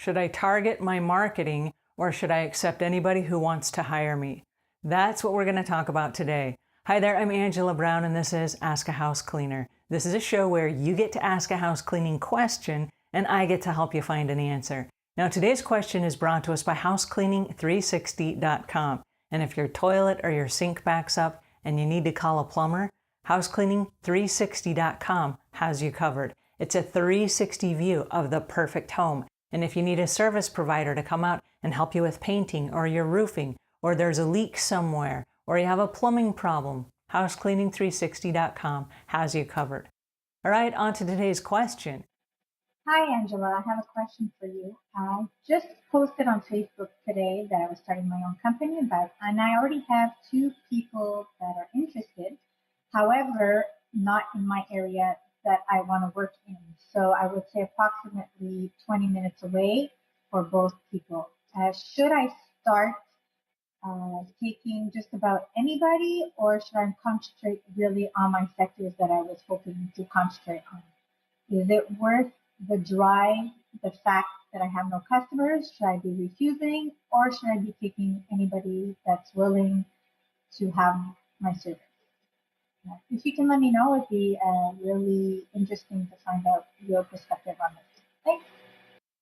Should I target my marketing or should I accept anybody who wants to hire me? That's what we're going to talk about today. Hi there, I'm Angela Brown and this is Ask a House Cleaner. This is a show where you get to ask a house cleaning question and I get to help you find an answer. Now today's question is brought to us by housecleaning360.com. And if your toilet or your sink backs up and you need to call a plumber, housecleaning360.com has you covered. It's a 360 view of the perfect home. And if you need a service provider to come out and help you with painting or your roofing, or there's a leak somewhere, or you have a plumbing problem, housecleaning360.com has you covered. All right, on to today's question. Hi, Angela. I have a question for you. I just posted on Facebook today that I was starting my own company, and I already have 2 people that are interested. However, not in my area that I want to work in. So I would say approximately 20 minutes away for both people. Should I start taking just about anybody, or should I concentrate really on my sectors that I was hoping to concentrate on? Is it worth the drive, the fact that I have no customers? Should I be refusing, or should I be taking anybody that's willing to have my service? If you can let me know, it'd be really interesting to find out your perspective on this. Thanks.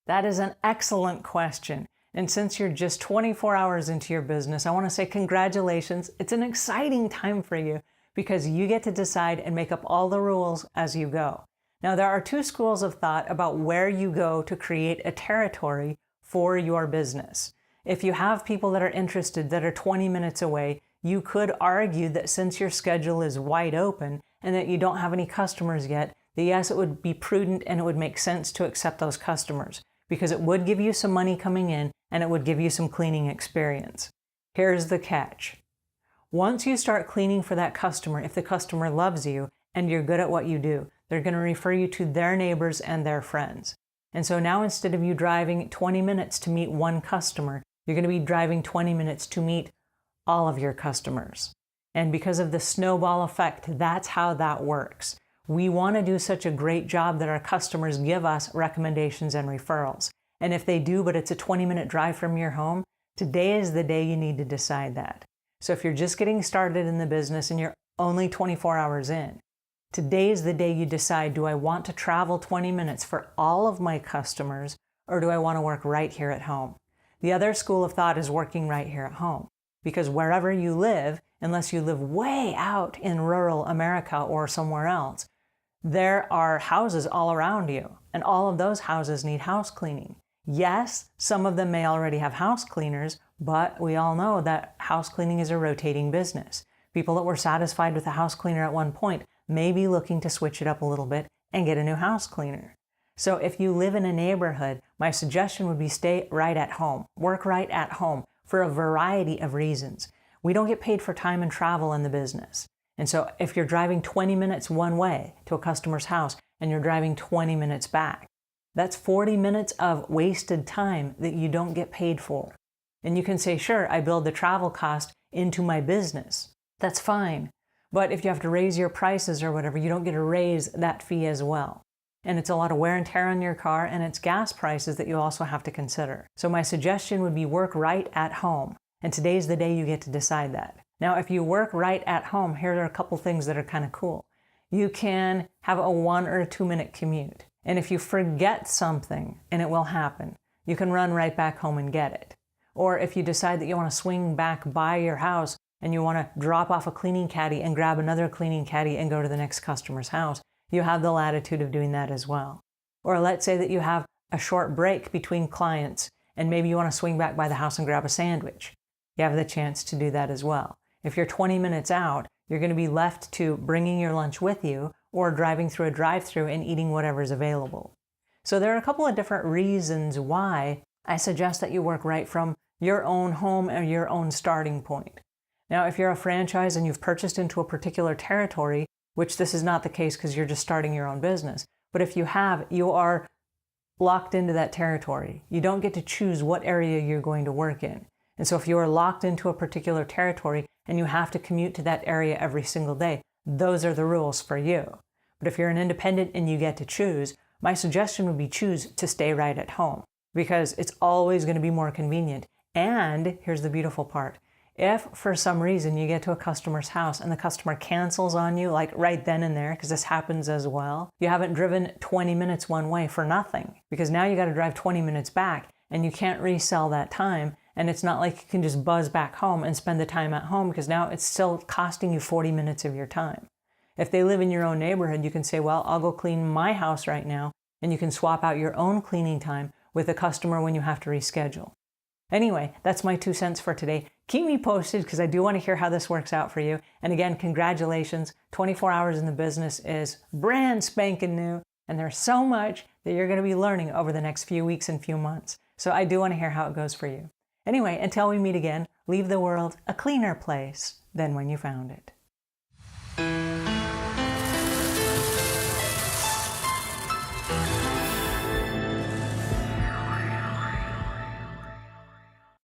That is an excellent question. And since you're just 24 hours into your business, I want to say congratulations. It's an exciting time for you because you get to decide and make up all the rules as you go. Now, there are 2 schools of thought about where you go to create a territory for your business. If you have people that are interested that are 20 minutes away, you could argue that since your schedule is wide open and that you don't have any customers yet, that yes, it would be prudent and it would make sense to accept those customers because it would give you some money coming in and it would give you some cleaning experience. Here's the catch. Once you start cleaning for that customer, if the customer loves you and you're good at what you do, they're going to refer you to their neighbors and their friends. And so now instead of you driving 20 minutes to meet one customer, you're going to be driving 20 minutes to meet all of your customers. And because of the snowball effect, that's how that works. We want to do such a great job that our customers give us recommendations and referrals. And if they do, but it's a 20-minute drive from your home, today is the day you need to decide that. So if you're just getting started in the business and you're only 24 hours in, today is the day you decide, do I want to travel 20 minutes for all of my customers, or do I want to work right here at home? The other school of thought is working right here at home. Because wherever you live, unless you live way out in rural America or somewhere else, there are houses all around you, and all of those houses need house cleaning. Yes, some of them may already have house cleaners, but we all know that house cleaning is a rotating business. People that were satisfied with a house cleaner at one point may be looking to switch it up a little bit and get a new house cleaner. So if you live in a neighborhood, my suggestion would be stay right at home, work right at home for a variety of reasons. We don't get paid for time and travel in the business. And so if you're driving 20 minutes one way to a customer's house and you're driving 20 minutes back, that's 40 minutes of wasted time that you don't get paid for. And you can say, sure, I build the travel cost into my business. That's fine. But if you have to raise your prices or whatever, you don't get to raise that fee as well. And it's a lot of wear and tear on your car, and it's gas prices that you also have to consider. So my suggestion would be work right at home. And today's the day you get to decide that. Now, if you work right at home, here are a couple things that are kind of cool. You can have a 1 or 2 minute commute. And if you forget something, and it will happen, you can run right back home and get it. Or if you decide that you want to swing back by your house and you want to drop off a cleaning caddy and grab another cleaning caddy and go to the next customer's house, you have the latitude of doing that as well. Or let's say that you have a short break between clients and maybe you want to swing back by the house and grab a sandwich. You have the chance to do that as well. If you're 20 minutes out, you're going to be left to bringing your lunch with you or driving through a drive-through and eating whatever's available. So there are a couple of different reasons why I suggest that you work right from your own home or your own starting point. Now, if you're a franchise and you've purchased into a particular territory, which this is not the case because you're just starting your own business, but if you have, you are locked into that territory. You don't get to choose what area you're going to work in. And so if you are locked into a particular territory and you have to commute to that area every single day, those are the rules for you. But if you're an independent and you get to choose, my suggestion would be choose to stay right at home. because it's always going to be more convenient. And here's the beautiful part. If for some reason you get to a customer's house and the customer cancels on you, like right then and there, because this happens as well, you haven't driven 20 minutes one way for nothing, because now you got to drive 20 minutes back and you can't resell that time. And it's not like you can just buzz back home and spend the time at home, because now it's still costing you 40 minutes of your time. If they live in your own neighborhood, you can say, well, I'll go clean my house right now, and you can swap out your own cleaning time with a customer when you have to reschedule. Anyway, that's my 2 cents for today. Keep me posted, because I do want to hear how this works out for you. And again, congratulations. 24 hours in the business is brand spanking new, and there's so much that you're going to be learning over the next few weeks and few months. So I do want to hear how it goes for you. Anyway, until we meet again, leave the world a cleaner place than when you found it.